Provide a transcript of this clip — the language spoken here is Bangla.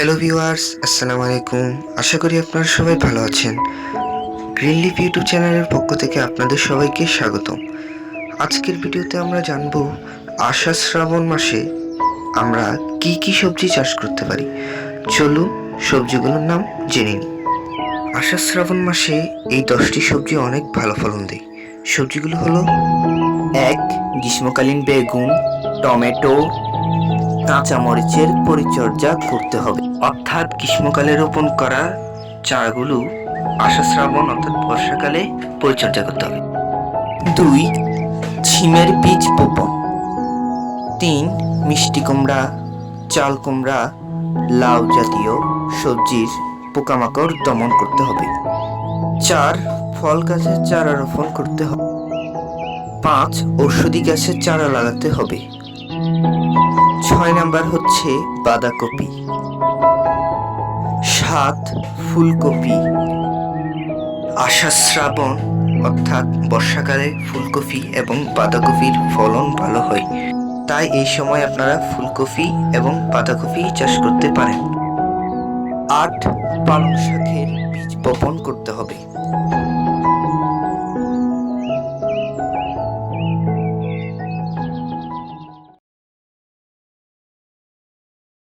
হ্যালো ভিউয়ার্স, আসসালামু আলাইকুম। আশা করি আপনারা সবাই ভালো আছেন। গ্রিন লিফ ইউটিউব চ্যানেলের পক্ষ থেকে আপনাদের সবাইকে স্বাগতম। আজকের ভিডিওতে আমরা জানব আষাঢ় শ্রাবণ মাসে আমরা কি কি সবজি চাষ করতে পারি। চলুন সবজিগুলোর নাম জেনে নিই। আষাঢ় শ্রাবণ মাসে এই 10টি সবজি অনেক ভালো ফলন দেয়। সবজিগুলো হলো: 1. গ্রীষ্মকালীন বেগুন, টমেটো, কাঁচামরিচের পরিচর্যা করতে হবে। অর্থাৎ গ্রীষ্মকালে রোপণ করা চারাগুলো আষাঢ় শ্রাবণ অর্থাৎ বর্ষাকালে পরিচর্যা করতে হবে। 2. ছিমের বীজ বপন। 3. মিষ্টি কুমড়া, চাল কুমড়া, লাউ জাতীয় সবজির পোকামাকড় দমন করতে হবে। 4. ফল গাছের চারা রোপণ করতে হবে। 5. ঔষধি গাছের চারা লাগাতে হবে। 6 নাম্বার হচ্ছে বাঁধাকপি। 7. ফুলকপি। আষাঢ় শ্রাবণ অর্থাৎ বর্ষাকালে ফুলকপি এবং বাঁধাকপির ফলন ভালো হয়, তাই এই সময় আপনারা ফুলকপি এবং বাঁধাকপি চাষ করতে পারেন। 8. পালং শাকের বীজ বপন করতে হবে।